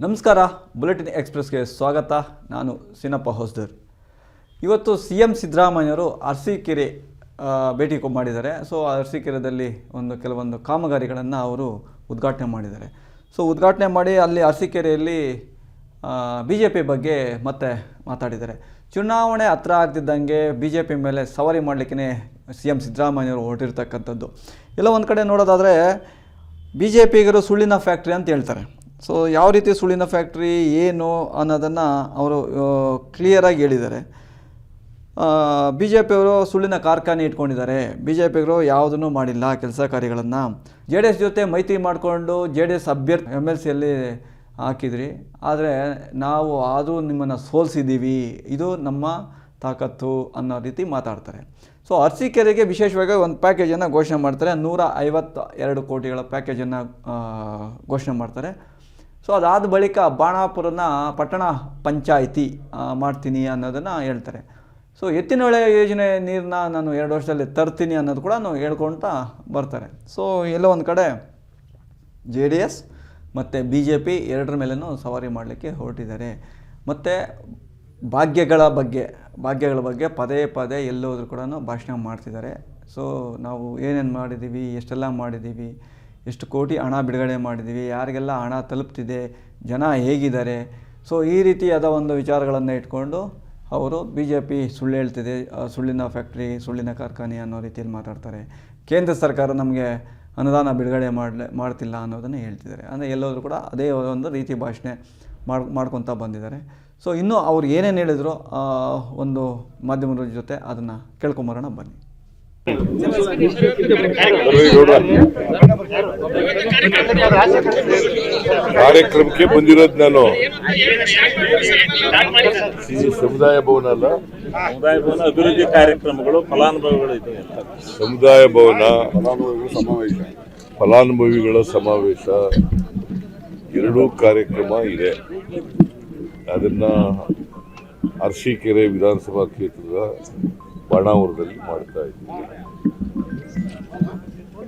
ನಮಸ್ಕಾರ, ಬುಲೆಟಿನ್ ಎಕ್ಸ್‌ಪ್ರೆಸ್‌ಗೆ ಸ್ವಾಗತ. ನಾನು ಸಿನಪ್ಪ ಹೊಸದೂರ್. ಇವತ್ತು CM ಸಿದ್ದರಾಮಯ್ಯವರು ಅರಸೀಕೆರೆ ಭೇಟಿ ಮಾಡಿದ್ದಾರೆ. ಸೊ ಅರಸೀಕೆರೆಯಲ್ಲಿ ಕೆಲವೊಂದು ಕಾಮಗಾರಿಗಳನ್ನು ಅವರು ಉದ್ಘಾಟನೆ ಮಾಡಿದ್ದಾರೆ. ಸೊ ಉದ್ಘಾಟನೆ ಮಾಡಿ ಅಲ್ಲಿ ಅರಸೀಕೆರೆಯಲ್ಲಿ BJP ಬಗ್ಗೆ ಮತ್ತೆ ಮಾತಾಡಿದ್ದಾರೆ. ಚುನಾವಣೆ ಹತ್ರ ಆಗ್ತಿದ್ದಂಗೆ BJP ಮೇಲೆ ಸವಾರಿ ಮಾಡಲಿಕ್ಕೆ CM ಸಿದ್ದರಾಮಯ್ಯವರು ಹೊರಟಿರ್ತಕ್ಕಂಥದ್ದು. ಎಲ್ಲ ಒಂದು ಕಡೆ ನೋಡೋದಾದರೆ BJPಗರು ಸುಳ್ಳಿನ ಫ್ಯಾಕ್ಟ್ರಿ ಅಂತ ಹೇಳ್ತಾರೆ. ಸೊ ಯಾವ ರೀತಿ ಸುಳ್ಳಿನ ಫ್ಯಾಕ್ಟ್ರಿ ಏನು ಅನ್ನೋದನ್ನು ಅವರು ಕ್ಲಿಯರಾಗಿ ಹೇಳಿದ್ದಾರೆ. BJPಯವರು ಸುಳ್ಳಿನ ಕಾರ್ಖಾನೆ ಇಟ್ಕೊಂಡಿದ್ದಾರೆ. BJPಗರು ಯಾವುದನ್ನು ಮಾಡಿಲ್ಲ ಕೆಲಸ ಕಾರ್ಯಗಳನ್ನು. JDS ಜೊತೆ ಮೈತ್ರಿ ಮಾಡಿಕೊಂಡು JDS ಅಭ್ಯರ್ಥಿ MLCಯಲ್ಲಿ ಹಾಕಿದ್ರಿ, ಆದರೆ ನಾವು ಆದರೂ ನಿಮ್ಮನ್ನು ಸೋಲಿಸಿದ್ದೀವಿ, ಇದು ನಮ್ಮ ತಾಕತ್ತು ಅನ್ನೋ ರೀತಿ ಮಾತಾಡ್ತಾರೆ. ಸೊ ಅರಸೀಕೆರೆಗೆ ವಿಶೇಷವಾಗಿ ಒಂದು ಪ್ಯಾಕೇಜನ್ನು ಘೋಷಣೆ ಮಾಡ್ತಾರೆ. 152 ಕೋಟಿಗಳ ಪ್ಯಾಕೇಜನ್ನು ಘೋಷಣೆ ಮಾಡ್ತಾರೆ. ಸೊ ಅದಾದ ಬಳಿಕ ಬಾಣಾಪುರನ ಪಟ್ಟಣ ಪಂಚಾಯಿತಿ ಮಾಡ್ತೀನಿ ಅನ್ನೋದನ್ನು ಹೇಳ್ತಾರೆ. ಸೊ ಎತ್ತಿನಹೊಳೆ ಯೋಜನೆ ನೀರನ್ನ ನಾನು 2 ವರ್ಷದಲ್ಲಿ ತರ್ತೀನಿ ಅನ್ನೋದು ಕೂಡ ಹೇಳ್ಕೊಳ್ತಾ ಬರ್ತಾರೆ. ಸೊ ಎಲ್ಲೋ ಒಂದು ಕಡೆ JDS ಮತ್ತು BJP ಎರಡರ ಮೇಲೂ ಸವಾರಿ ಮಾಡಲಿಕ್ಕೆ ಹೊರಟಿದ್ದಾರೆ. ಮತ್ತು ಭಾಗ್ಯಗಳ ಬಗ್ಗೆ ಪದೇ ಪದೇ ಎಲ್ಲೋದ್ರೂ ಕೂಡ ಭಾಷಣ ಮಾಡ್ತಿದ್ದಾರೆ. ಸೊ ನಾವು ಏನೇನು ಮಾಡಿದ್ದೀವಿ, ಎಷ್ಟೆಲ್ಲ ಮಾಡಿದ್ದೀವಿ, ಎಷ್ಟು ಕೋಟಿ ಹಣ ಬಿಡುಗಡೆ ಮಾಡಿದ್ದೀವಿ, ಯಾರಿಗೆಲ್ಲ ಹಣ ತಲುಪ್ತಿದೆ, ಜನ ಹೇಗಿದ್ದಾರೆ. ಸೊ ಈ ರೀತಿಯಾದ ಒಂದು ವಿಚಾರಗಳನ್ನು ಇಟ್ಕೊಂಡು ಅವರು BJP ಸುಳ್ಳು ಹೇಳ್ತಿದೆ, ಸುಳ್ಳಿನ ಫ್ಯಾಕ್ಟ್ರಿ, ಸುಳ್ಳಿನ ಕಾರ್ಖಾನೆ ಅನ್ನೋ ರೀತಿಯಲ್ಲಿ ಮಾತಾಡ್ತಾರೆ. ಕೇಂದ್ರ ಸರ್ಕಾರ ನಮಗೆ ಅನುದಾನ ಬಿಡುಗಡೆ ಮಾಡ್ತಿಲ್ಲ ಅನ್ನೋದನ್ನು ಹೇಳ್ತಿದ್ದಾರೆ. ಅಂದರೆ ಎಲ್ಲೋದ್ರೂ ಕೂಡ ಅದೇ ಒಂದು ರೀತಿ ಭಾಷಣೆ ಮಾಡ್ಕೊತಾ ಬಂದಿದ್ದಾರೆ. ಸೊ ಇನ್ನೂ ಅವ್ರು ಏನೇನು ಹೇಳಿದ್ರು ಒಂದು ಮಾಧ್ಯಮದ ಜೊತೆ ಅದನ್ನು ಕೇಳ್ಕೊಂಬರೋಣ ಬನ್ನಿ. ಕಾರ್ಯಕ್ರಮಕ್ಕೆ ಬಂದಿರೋದು ನಾನು ಸಮುದಾಯ ಭವನ ಅಲ್ಲ, ಅಭಿವೃದ್ಧಿ ಕಾರ್ಯಕ್ರಮಗಳು, ಫಲಾನುಭವಿಗಳು ಸಮುದಾಯ ಭವನ, ಫಲಾನುಭವಿಗಳ ಸಮಾವೇಶ ಎರಡೂ ಕಾರ್ಯಕ್ರಮ ಇದೆ. ಅದನ್ನ ಅರಸೀಕೆರೆ ವಿಧಾನಸಭಾ ಕ್ಷೇತ್ರದ ಬಾಣಾವರದಲ್ಲಿ ಮಾಡ್ತಾ ಇದ್ದೀವಿ.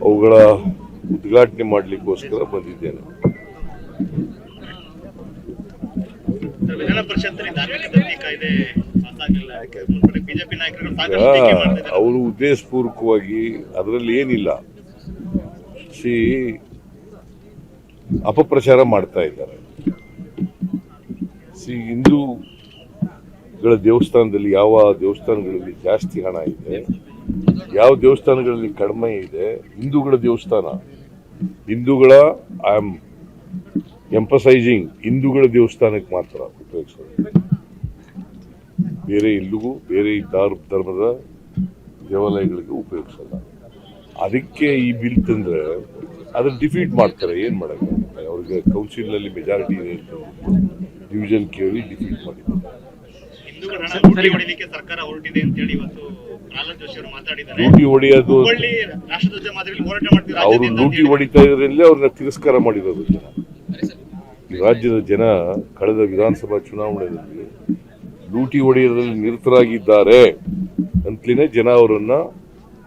ಅವುಗಳ ಉದ್ಘಾಟನೆ ಮಾಡಲಿಕ್ಕೋಸ್ಕರ ಬಂದಿದ್ದೇನೆ. ಅವರು ಉದ್ದೇಶಪೂರ್ವಕವಾಗಿ ಅದರಲ್ಲಿ ಏನಿಲ್ಲ ಅಪಪ್ರಚಾರ ಮಾಡ್ತಾ ಇದ್ದಾರೆ. ಹಿಂದೂಗಳ ದೇವಸ್ಥಾನದಲ್ಲಿ ಯಾವ ದೇವಸ್ಥಾನಗಳಲ್ಲಿ ಜಾಸ್ತಿ ಹಣ ಇದೆ, ಯಾವ ದೇವಸ್ಥಾನಗಳಲ್ಲಿ ಕಡಿಮೆ ಇದೆ, ಹಿಂದೂಗಳ ದೇವಸ್ಥಾನ, ಹಿಂದೂಗಳ ಐ ಆಮ್ ಎಂಫಸೈಸಿಂಗ್ ಹಿಂದೂಗಳ ದೇವಸ್ಥಾನಕ್ಕೆ ಮಾತ್ರ ಉಪಯೋಗಿಸೋದು, ಬೇರೆ ಎಲ್ಲಿಗೂ ಬೇರೆ ಧರ್ಮದ ದೇವಾಲಯಗಳಿಗೆ ಉಪಯೋಗಿಸಲ್ಲ. ಅದಕ್ಕೆ ಈ ಬಿಲ್ ತಂದ್ರೆ ಅದನ್ನ ಡಿಫೀಟ್ ಮಾಡ್ತಾರೆ. ಏನ್ ಮಾಡಕ್ಕೆ, ಅವ್ರಿಗೆ ಕೌನ್ಸಿಲ್ನಲ್ಲಿ ಮೆಜಾರಿಟಿ ಇದೆ, ಡಿವಿಷನ್ ಕೇಳಿ ಡಿಫೀಟ್ ಮಾಡಿದ್ದಾರೆ. ಲೂಟಿ ಹೊಡೆಯೋದು, ಅವರು ಲೂಟಿ ಹೊಡಿತಾ ಇದ್ರಲ್ಲಿ ಅವ್ರನ್ನ ತಿರಸ್ಕಾರ ಮಾಡಿರೋದು ಜನ. ಈ ರಾಜ್ಯದ ಜನ ಕಳೆದ ವಿಧಾನಸಭಾ ಚುನಾವಣೆಯಲ್ಲಿ ಲೂಟಿ ಹೊಡೆಯೋದ್ರಲ್ಲಿ ನಿರತರಾಗಿದ್ದಾರೆ ಅಂತಲೇ ಜನ ಅವರನ್ನ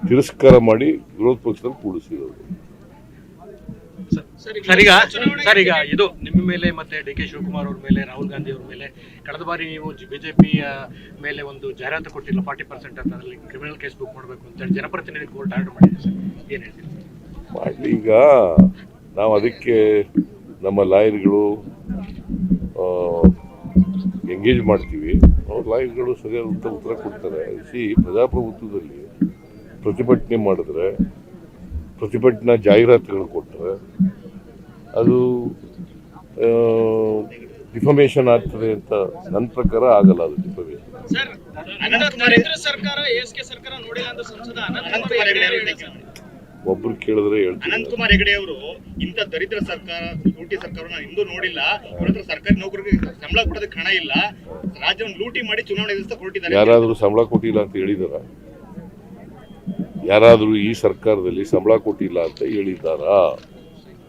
ತಿರಸ್ಕಾರ ಮಾಡಿ ವಿರೋಧ ಪಕ್ಷದಲ್ಲಿ ಕೂಡಿಸಿರೋದು. ಸರ್, ಈಗ ಇದು ನಿಮ್ಮ ಮೇಲೆ ಮತ್ತೆ DK ಶಿವಕುಮಾರ್ ಅವ್ರ ಮೇಲೆ, ರಾಹುಲ್ ಗಾಂಧಿ ಅವ್ರ ಮೇಲೆ ಕಳೆದ ಬಾರಿ ನೀವು BJP ಮೇಲೆ ಒಂದು ಜಾಹೀರಾತು ಕೊಟ್ಟಿಲ್ಲ 40% ಅಂತ, ಅದರಲ್ಲಿ ಕ್ರಿಮಿನಲ್ ಕೇಸ್ ಬುಕ್ ಮಾಡಬೇಕು ಅಂತ ಹೇಳಿ ಜನಪ್ರತಿನಿಧಿ ಕೋರ್ಟ್ ಆರ್ಡರ್ ಮಾಡಿದೆ. ಸರ್, ಏನ್ ಹೇಳ್ತೀವಿ? ಮಾಡಲಿ. ಈಗ ನಾವು ಅದಕ್ಕೆ ನಮ್ಮ ಲಾಯರ್ಗಳು ಎಂಗೇಜ್ ಮಾಡ್ತೀವಿ. ಅವ್ರ ಲಾಯರ್ಗಳು ಸರಿಯಾದ ಉತ್ತರ ಕೊಡ್ತಾರೆ. ಪ್ರಜಾಪ್ರಭುತ್ವದಲ್ಲಿ ಪ್ರತಿಭಟನೆ ಮಾಡಿದ್ರೆ, ಪ್ರತಿಭಟನಾ ಜಾಹೀರಾತುಗಳು ಕೊಟ್ಟರೆ ಅದು ಡಿಫಮೇಷನ್ ಆಗ್ತದೆ ಅಂತ ನನ್ನ ಪ್ರಕಾರ ಆಗಲ್ಲ. ಅದು ಡಿಫಮೇಷನ್. ಒಬ್ರು ಕೇಳಿದ್ರೆ ಹೇಳ್ತೀನಿ. ಅನಂತಕುಮಾರ್ ಹೆಗಡೆ ಅವರು ಇಂಥ ದರಿದ್ರ ಸರ್ಕಾರ, ಲೂಟಿ ಸರ್ಕಾರನ ಇಂದು ನೋಡಿಲ್ಲ. ಅವ್ರ ಹತ್ರ ಸರ್ಕಾರಿ ನೌಕರಿಗೆ ಸಂಬಳ ಕೊಡೋದಕ್ಕೆ ಹಣ ಇಲ್ಲ, ರಾಜ್ಯವನ್ನು ಲೂಟಿ ಮಾಡಿ ಚುನಾವಣೆ ಎದುರಿಸ್ತಾ ಹೊರಟಿದ್ದಾರೆ. ಯಾರಾದ್ರೂ ಸಂಬಳ ಕೊಟ್ಟಿಲ್ಲ ಅಂತ ಹೇಳಿದಾರ? ಯಾರಾದರೂ ಈ ಸರ್ಕಾರದಲ್ಲಿ ಸಂಬಳ ಕೊಟ್ಟಿಲ್ಲ ಅಂತ ಹೇಳಿದ್ದಾರಾ?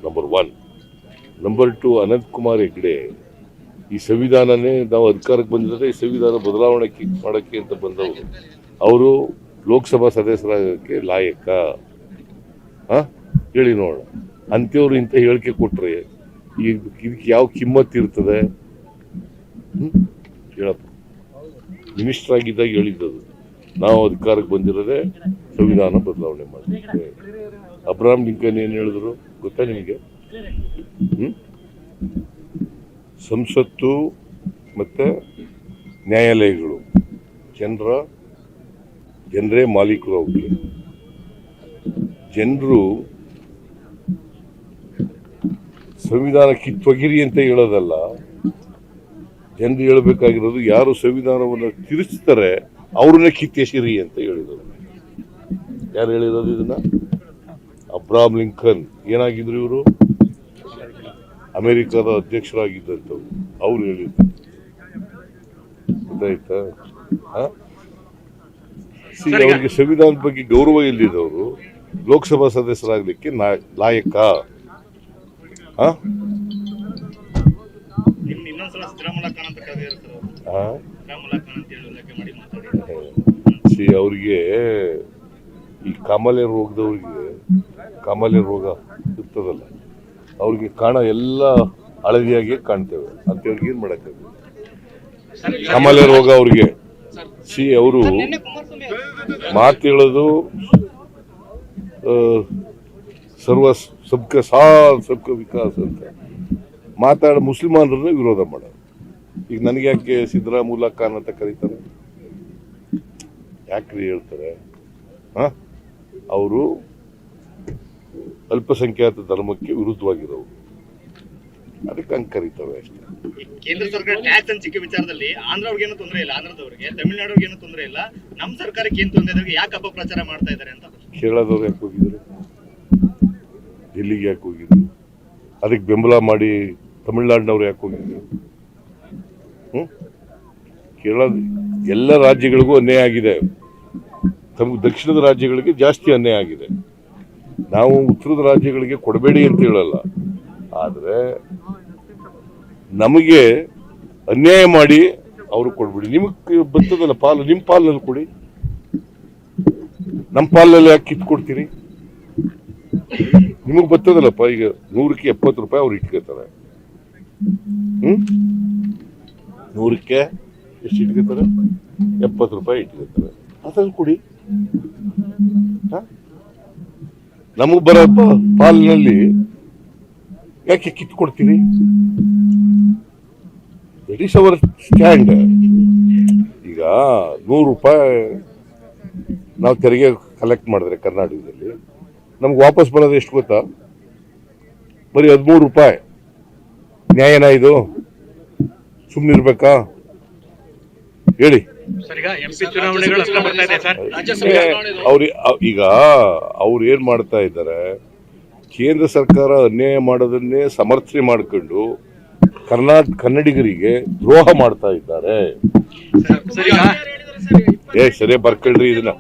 ನಂಬರ್ 1. ನಂಬರ್ 2, ಅನಂತಕುಮಾರ್ ಹೆಗಡೆ ಈ ಸಂವಿಧಾನನೇ ನಾವು ಅಧಿಕಾರಕ್ಕೆ ಬಂದಿದ್ರೆ ಈ ಸಂವಿಧಾನ ಬದಲಾವಣೆ ಮಾಡೋಕ್ಕೆ ಅಂತ ಬಂದವರು. ಅವರು ಲೋಕಸಭಾ ಸದಸ್ಯರಾಗಕ್ಕೆ ಲಾಯಕ? ಹೇಳಿ ನೋಡೋಣ. ಅಂಥವ್ರು ಇಂಥ ಹೇಳಿಕೆ ಕೊಟ್ಟರೆ ಇದಕ್ಕೆ ಯಾವ ಕಿಮ್ಮತ್ತು ಇರ್ತದೆ? ಹೇಳಪ್ಪ. ಮಿನಿಸ್ಟರ್ ಆಗಿದ್ದಾಗ ಹೇಳಿದ್ದದು, ನಾವು ಅಧಿಕಾರಕ್ಕೆ ಬಂದಿರೋದೇ ಸಂವಿಧಾನ ಬದಲಾವಣೆ ಮಾಡಲಿಕ್ಕೆ. ಅಬ್ರಹಾಂ ಲಿಂಕನ್ ಏನು ಹೇಳಿದ್ರು ಗೊತ್ತಾ ನಿಮಗೆ? ಸಂಸತ್ತು ಮತ್ತೆ ನ್ಯಾಯಾಲಯಗಳು ಜನರೇ ಮಾಲೀಕರು. ಅವ್ರಿಗೆ ಜನರು ಸಂವಿಧಾನ ಕಿತ್ತೊಗಿರಿ ಅಂತ ಹೇಳೋದಲ್ಲ, ಜನರು ಹೇಳಬೇಕಾಗಿರೋದು ಯಾರು ಸಂವಿಧಾನವನ್ನು ತಿರುಚ್ತಾರೆ ಅವ್ರನ್ನೇ ಕಿತ್ತೆಸಿರಿ ಅಂತ ಹೇಳಿದರು. ಯಾರು ಹೇಳಿರೋದು ಇದನ್ನ? Abraham Lincoln. ಏನಾಗಿದ್ರು ಇವರು? ಅಮೆರಿಕದ ಅಧ್ಯಕ್ಷರಾಗಿದ್ದಂಥವ್ರು. ಅವ್ರು ಹೇಳಿದ್ರು. ಗೊತ್ತಾಯ್ತಾ? ಅವ್ರಿಗೆ ಸಂವಿಧಾನದ ಬಗ್ಗೆ ಗೌರವ ಇಲ್ಲದವರು ಲೋಕಸಭಾ ಸದಸ್ಯರಾಗಲಿಕ್ಕೆ ಲಾಯಕ? ಇನ್ನೊಂದ್ಸಲ ಸಿದ್ದರಾಮಯ್ಯ ಖಾನ್ ಅಂತ ಕರೆದಿರ್ತಾರೆ. ಸಿದ್ದರಾಮಯ್ಯ ಖಾನ್ ಅಂತ ಹೇಳಿ ಉಲ್ಲೇಖ ಮಾಡಿ ಮಾತಾಡಿ. ಅವ್ರಿಗೆ ಈ ಕಾಮಾಲೆ ರೋಗದವ್ರಿಗೆ, ಕಾಮಾಲೆ ರೋಗ ಇರ್ತದಲ್ಲ, ಅವ್ರಿಗೆ ಎಲ್ಲ ಹಳದಿಯಾಗಿ ಕಾಣ್ತೇವೆ ಅಂತ ಹೇಳಿ ಏನ್ ಮಾಡಕ್ಕಾಗುತ್ತೆ? ಕಾಮಾಲೆ ರೋಗ ಅವ್ರಿಗೆ. ಅವರು ಮಾತು ಹೇಳೋದು ಸಬ್ಕ ಸಾಥ್ ಸಬ್ಕ ವಿಕಾಸ್ ಅಂತ ಮಾತಾಡ ಮುಸ್ಲಿಮಾನರನ್ನ ವಿರೋಧ ಮಾಡೋದು. ಈಗ ನನಗೆ ಯಾಕೆ ಸಿದ್ದರಾಮಯ್ಯ ಖಾನ್ ಅಂತ ಕರೀತಾರೆ? ಯಾಕ್ರಿ ಹೇಳ್ತಾರೆ? ಅವರು ಅಲ್ಪಸಂಖ್ಯಾತ ಧರ್ಮಕ್ಕೆ ವಿರುದ್ಧವಾಗಿರೋರು, ಅದಕ್ಕೆ ಹಂಗೆ ಕರೀತವೆ ಅಷ್ಟೇ. ಕೇಂದ್ರ ಸರ್ಕಾರ ಟ್ಯಾಕ್ಸ್ ಹಂಚಿಕೆ ವಿಚಾರದಲ್ಲಿ ಆಂಧ್ರವ್ರಿಗೆ ಏನೂ ತೊಂದರೆ ಇಲ್ಲ, ಆಂಧ್ರದವರಿಗೆ, ತಮಿಳುನಾಡಿಗೆ ಏನೂ ತೊಂದರೆ ಇಲ್ಲ, ನಮ್ಮ ಸರ್ಕಾರಕ್ಕೆ ಏನು ತೊಂದರೆ ಇದೆ, ಯಾಕೆ ಅಪಪ್ರಚಾರ ಮಾಡ್ತಾ ಇದ್ದಾರೆ ಅಂತ. ಕೇರಳದವ್ರು ಯಾಕೆ ಹೋಗಿದ್ರು? ಡೆಲ್ಲಿಗೆ ಯಾಕೆ ಹೋಗಿದ್ರು? ಅದಕ್ಕೆ ಬೆಂಬಲ ಮಾಡಿ ತಮಿಳುನಾಡಿನವ್ರು ಯಾಕೆ ಹೋಗಿದ್ರು? ಕೇರಳ ಎಲ್ಲ ರಾಜ್ಯಗಳಿಗೂ ಅನ್ಯಾಯ ಆಗಿದೆ. ದಕ್ಷಿಣದ ರಾಜ್ಯಗಳಿಗೆ ಜಾಸ್ತಿ ಅನ್ಯಾಯ ಆಗಿದೆ. ನಾವು ಉತ್ತರದ ರಾಜ್ಯಗಳಿಗೆ ಕೊಡಬೇಡಿ ಅಂತ ಹೇಳಲ್ಲ, ಆದ್ರೆ ನಮಗೆ ಅನ್ಯಾಯ ಮಾಡಿ ಅವರು ಕೊಡ್ಬೇಡಿ. ನಿಮಗೆ ಬರ್ತದಲ್ಲ ಪಾಲು, ನಿಮ್ಮ ಪಾಲಿನಲ್ಲಿ ಕೊಡಿ. ನಮ್ಮ ಪಾಲಿನಲ್ಲಿ ಯಾಕೆ ಕಿತ್ತು ಕೊಡ್ತೀರಿ? ನಿಮಗ್ ಬರ್ತದಲ್ಲಪ್ಪ. ಈಗ 100ಕ್ಕೆ 70 ರೂಪಾಯಿ ಅವ್ರು ಇಟ್ಕೋತಾರೆ. 100ಕ್ಕೆ ಎಷ್ಟು ಇಟ್ಕೋತಾರೆ? 70 ರೂಪಾಯಿ ಇಟ್ಕೋತಾರೆ. ಅದ್ರಲ್ಲಿ ಕೊಡಿ. ನಮಗ್ ಬರೋ ಪಾಲಿನಲ್ಲಿ ಯಾಕೆ ಕಿತ್ತು ಕೊಡ್ತೀರಿ? That is our stand. ಈಗ 100 ರೂಪಾಯಿ ನಾವು ತೆರಿಗೆ ಕಲೆಕ್ಟ್ ಮಾಡಿದ್ರೆ ಕರ್ನಾಟಕದಲ್ಲಿ ನಮ್ಗೆ ವಾಪಸ್ ಬರೋದು ಎಷ್ಟು ಗೊತ್ತಾ? ಬರೀ 13 ರೂಪಾಯಿ. ನ್ಯಾಯನಾ ಇದು? ಸುಮ್ಮನಿರ್ಬೇಕಾ ಹೇಳಿ? ಈಗ ಅವ್ರು ಏನ್ ಮಾಡ್ತಾ ಇದ್ದಾರೆ? ಕೇಂದ್ರ ಸರ್ಕಾರ ಅನ್ಯಾಯ ಮಾಡೋದನ್ನೇ ಸಮರ್ಥನೆ ಮಾಡ್ಕೊಂಡು ಕನ್ನಡಿಗರಿಗೆ ದ್ರೋಹ ಮಾಡ್ತಾ ಇದ್ದಾರೆ. ಸರಿ ಬರ್ಕೊಳ್ರಿ ಇದನ್ನ.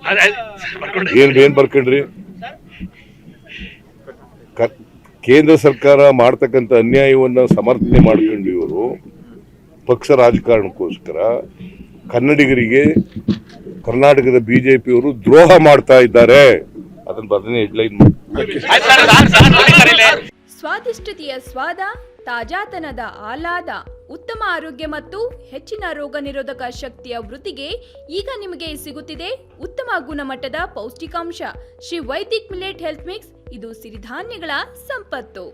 ಏನ್ ಬರ್ಕೊಳ್ರಿ? ಕೇಂದ್ರ ಸರ್ಕಾರ ಮಾಡ್ತಕ್ಕಂಥ ಅನ್ಯಾಯವನ್ನ ಸಮರ್ಥನೆ ಮಾಡ್ಕೊಂಡು ಇವರು ಪಕ್ಷ ರಾಜಕಾರಣಕ್ಕೋಸ್ಕರ ಕನ್ನಡಿಗರಿಗೆ ಕರ್ನಾಟಕದ ಬಿಜೆಪಿಯವರು ದ್ರೋಹ ಮಾಡ್ತಾ ಇದ್ದಾರೆ. ಅದನ್ನ ಬದನೆ ಹೆಡ್ಲೈನ್ ಮಾಡಿ. ಸ್ವಾದಿಷ್ಟತೆಯ ಸ್ವಾದ, ತಾಜಾತನದ ಆಹ್ಲಾದ, ಉತ್ತಮ ಆರೋಗ್ಯ ಮತ್ತು ಹೆಚ್ಚಿನ ರೋಗ ನಿರೋಧಕ ಶಕ್ತಿಯ ವೃದ್ಧಿಗೆ ಈಗ ನಿಮಗೆ ಸಿಗುತ್ತಿದೆ ಉತ್ತಮ ಗುಣಮಟ್ಟದ ಪೌಷ್ಟಿಕಾಂಶ. Shri Vaidik millet health mix. ಇದು ಸಿರಿಧಾನ್ಯಗಳ ಸಂಪತ್ತು.